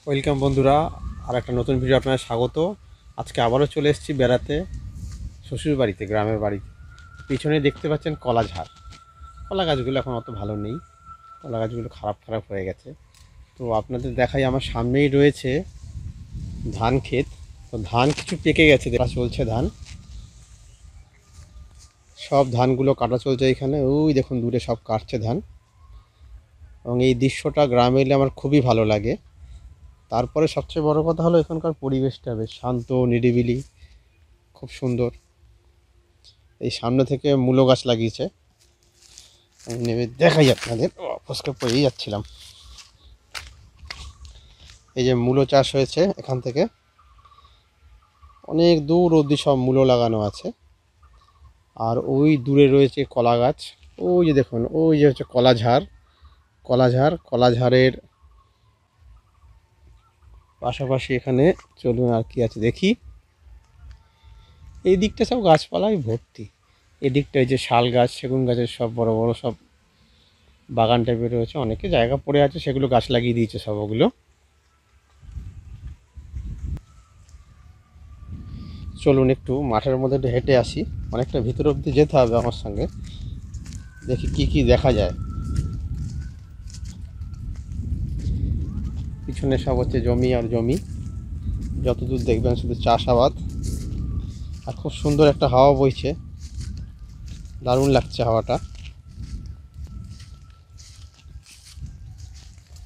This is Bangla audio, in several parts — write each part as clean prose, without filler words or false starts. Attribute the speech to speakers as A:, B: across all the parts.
A: ওয়েলকাম বন্ধুরা, আর একটা নতুন ভিডিও আপনাদের স্বাগত। আজকে আবারও চলে এসেছি বেড়াতে শ্বশুর বাড়িতে, গ্রামের বাড়িতে। পিছনে দেখতে পাচ্ছেন কলা ঝাড়। কলা গাছগুলো এখন অত ভালো নেই, কলা গাছগুলো খারাপ খারাপ হয়ে গেছে। তো আপনাদের দেখাই, আমার সামনেই রয়েছে ধান ক্ষেত। তো ধান কিছু পেকে গেছে, দেখা চলছে ধান, সব ধানগুলো কাটা চলছে এখানে। ওই দেখুন দূরে সব কাটছে ধান। এবং এই দৃশ্যটা গ্রামে এলে আমার খুবই ভালো লাগে। তারপরে সবচেয়ে বড় কথা হলো এখানকার পরিবেশটা বেশ শান্ত, নিরিবিলি, খুব সুন্দর। এই সামনে থেকে মূলো গাছ লাগিয়েছে, আমি নেমে দেখাই আপনাদের। ফসকে পড়েই যাচ্ছিলাম। এই যে মূলো চাষ হয়েছে, এখান থেকে অনেক দূর অবধি সব মূলো লাগানো আছে। আর ওই দূরে রয়েছে কলা গাছ। ওই যে দেখুন, ওই যে হচ্ছে কলা ঝাড়। কলা ঝাড়ের পাশাপাশি এখানে, চলুন আর কি আছে দেখি। এই দিকটা সব গাছপালায় ভর্তি। এদিকটা এই যে শাল গাছ, সেগুন গাছের সব বড় বড় সব বাগান টাইপের রয়েছে। অনেকে জায়গা পড়ে আছে, সেগুলো গাছ লাগিয়ে দিয়েছে সব। ওগুলো চলুন একটু মাঠের মধ্যে একটু হেঁটে আসি। অনেকটা ভিতর অবধি যেতে হবে আমার সঙ্গে, দেখি কি কি দেখা যায়। পিছনে সব হচ্ছে জমি আর জমি, যতদূর দেখবেন শুধু চাষাবাদ। আর খুব সুন্দর একটা হাওয়া বইছে, দারুণ লাগছে হাওয়াটা।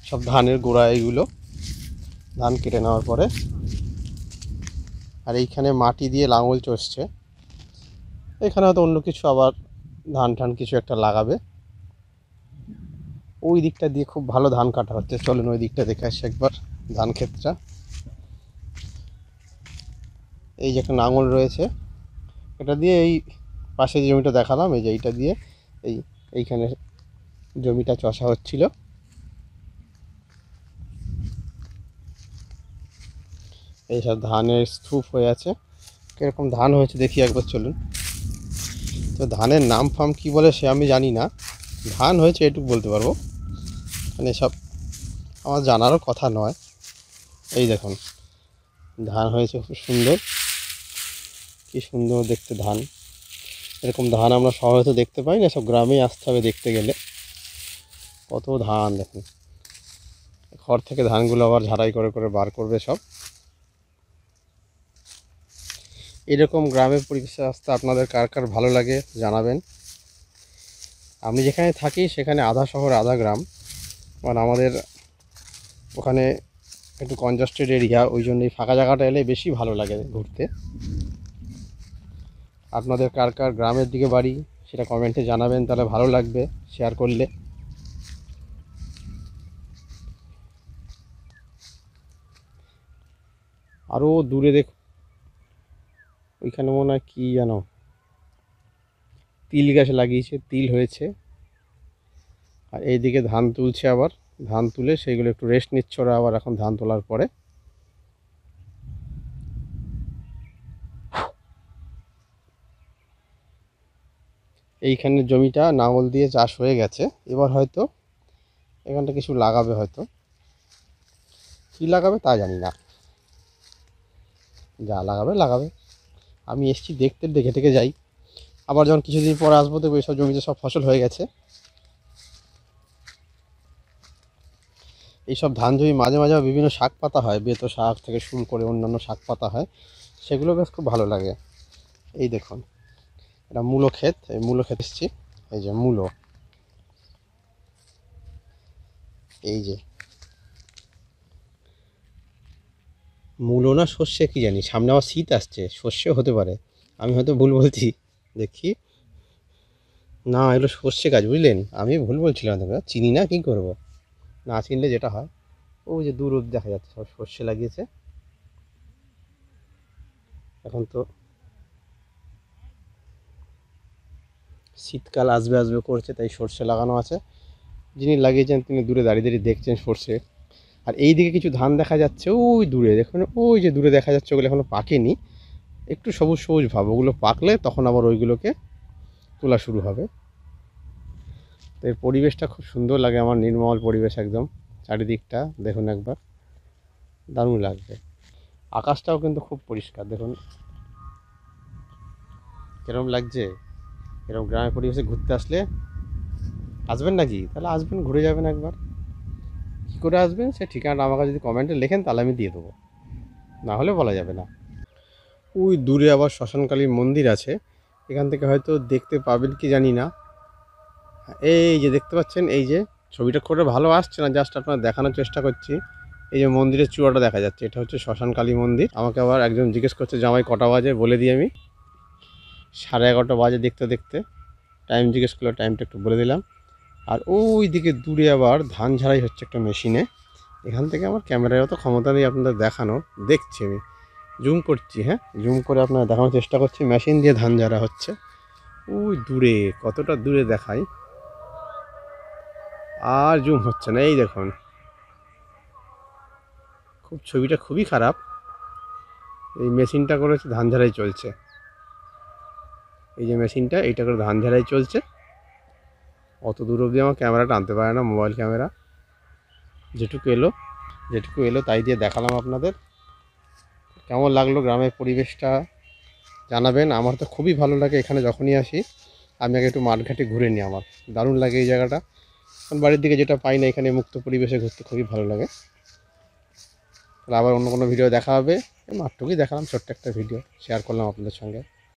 A: সব ধানের গোড়া এইগুলো, ধান কেটে নেওয়ার পরে। আর এইখানে মাটি দিয়ে লাঙল চষছে। এখানে হয়তো অন্য কিছু আবার ধান টান কিছু একটা লাগাবে। ওই দিকটা দিয়ে খুব ভালো ধান কাটা হচ্ছে। চলুন ওই দিকটা দেখে আসি একবার, ধান ক্ষেতটা। এই যে একটা লাঙল রয়েছে, এটা দিয়ে এই পাশে যে জমিটা দেখালাম, এই যে এইটা দিয়ে এই এইখানে জমিটা চষা হচ্ছিল। এইসব ধানের স্তূপ হয়ে আছে। কীরকম ধান হয়েছে দেখি একবার, চলুন। তো ধানের নাম ফাম কী বলে সে আমি জানি না, ধান হয়েছে এটুকু বলতে পারবো। মানে সব আমার জানারও কথা নয়। এই দেখুন ধান হয়েছে, খুব সুন্দর, কি সুন্দর দেখতে ধান। এরকম ধান আমরা শহরে তো দেখতে পাই না, সব গ্রামেই আসতে হবে দেখতে গেলে। কত ধান দেখুন। ঘর থেকে ধানগুলো আবার ঝাড়াই করে করে বার করবে সব। এরকম গ্রামের পরিবেশে আসতে আপনাদের কার কার ভালো লাগে জানাবেন। আমি যেখানে থাকি সেখানে আধা শহর আধা গ্রাম, মানে আমাদের ওখানে একটু কনজাস্টেড এরিয়া, ওই জন্যই ফাঁকা জায়গাটা এলে বেশি ভালো লাগে ঘুরতে। আপনাদের কার কার গ্রামের দিকে বাড়ি সেটা কমেন্টে জানাবেন, তাহলে ভালো লাগবে শেয়ার করলে। আরও দূরে দেখ, ওইখানে মনে হয় কী যেন তিল গাছ লাগিয়েছে, তিল হয়েছে। আর এইদিকে ধান তুলছে, আবার ধান তুলে সেইগুলো একটু রেস্ট নিচ্ছে ওরা, আবার এখন ধান তোলার পরে। এইখানের জমিটা লাঙল দিয়ে চাষ হয়ে গেছে, এবার হয়তো এখানটা কিছু লাগাবে, হয়তো কী লাগাবে তা জানি না, যা লাগাবে লাগাবে। আমি এসছি দেখতে, দেখে থেকে যাই। আবার যখন কিছুদিন পরে আসবো তো এইসব জমিতে সব ফসল হয়ে গেছে। এইসব ধান জমি মাঝে মাঝে বিভিন্ন শাক পাতা হয়, বেতো শাক থেকে শুরু করে অন্যান্য শাক পাতা হয়, সেগুলো বেশ খুব ভালো লাগে। এই দেখুন, এটা মূলো ক্ষেত, এই মূলো ক্ষেত এসেছি। এই যে মূলো, এই যে মূলো না সর্ষে কি জানি, সামনে আবার শীত আসছে, সর্ষেও হতে পারে, আমি হয়তো ভুল বলছি। দেখি, না এগুলো সর্ষে গাছ, বুঝলেন, আমি ভুল বলছিলাম, তোমরা চিনি না, কী করবো, না চিনলে যেটা হয়। ওই যে দূর অব্দি দেখা যাচ্ছে সব সর্ষে লাগিয়েছে। এখন তো শীতকাল আসবে আসবে করছে, তাই সর্ষে লাগানো আছে। যিনি লাগিয়েছেন তিনি দূরে দাঁড়িয়ে দাঁড়িয়ে দেখছেন সর্ষে। আর এই দিকে কিছু ধান দেখা যাচ্ছে, ওই দূরে দেখুন, ওই যে দূরে দেখা যাচ্ছে, ওগুলো এখনও পাকেনি, একটু সবুজ সবুজ ভাব। ওগুলো পাকলে তখন আবার ওইগুলোকে তোলা শুরু হবে। তো এর পরিবেশটা খুব সুন্দর লাগে আমার, নির্মল পরিবেশ একদম। চারিদিকটা দেখুন একবার, দারুণ লাগবে। আকাশটাও কিন্তু খুব পরিষ্কার, দেখুন কিরম লাগছে। এরকম গ্রামের পরিবেশে ঘুরতে আসলে আসবেন নাকি? তাহলে আসবেন, ঘুরে যাবেন একবার। কী করে আসবেন সে ঠিকানাটা আমাকে যদি কমেন্টে লেখেন তাহলে আমি দিয়ে দেবো, না হলে বলা যাবে না। ওই দূরে আবার শ্মশানকালীর মন্দির আছে, এখান থেকে হয়তো দেখতে পাবেন কি জানি না। এই যে দেখতে পাচ্ছেন, এই যে ছবিটা করে ভালো আসছে না, জাস্ট আপনার দেখানোর চেষ্টা করছি। এই যে মন্দিরের চূড়াটা দেখা যাচ্ছে, এটা হচ্ছে শ্মশানকালী মন্দির। আমাকে আবার একজন জিজ্ঞেস করছে জামাই কটা বাজে, বলে দিই আমি 11:30 বাজে দেখতে দেখতে। টাইম জিজ্ঞেস করলো, টাইমটা একটু বলে দিলাম। আর ওই দিকে দূরে আবার ধান ঝাড়াই হচ্ছে একটা মেশিনে। এখান থেকে আমার ক্যামেরায় অত ক্ষমতা নেই আপনাদের দেখানোর, দেখছি আমি জুম করছি, হ্যাঁ জুম করে আপনারা দেখানোর চেষ্টা করছি। মেশিন দিয়ে ধান ঝাড়া হচ্ছে ওই দূরে, কতটা দূরে দেখাই, আর জুম হচ্ছে না। এই দেখুন, খুব ছবিটা খুবই খারাপ। এই মেশিনটা করে হচ্ছে ধান ঝাড়াই চলছে, এই যে মেশিনটা এইটা করে ধান ঝাড়াই চলছে। অত দূর অবধি আমার ক্যামেরাটা আনতে পারে না, মোবাইল ক্যামেরা। যেটুকু এলো তাই দিয়ে দেখালাম আপনাদের। কেমন লাগলো গ্রামের পরিবেশটা জানাবেন। আমার তো খুবই ভালো লাগে এখানে যখনই আসি। আমি আগে একটু মাঠঘাটে ঘুরে নিই, আমার দারুণ লাগে এই জায়গাটা। কারণ বাড়ির দিকে যেটা পাই না, এখানে মুক্ত পরিবেশে ঘুরতে খুবই ভালো লাগে। তাহলে আবার অন্য কোনো ভিডিও দেখা হবে। মাঠটুকুই দেখালাম, ছোট্ট একটা ভিডিও শেয়ার করলাম আপনাদের সঙ্গে।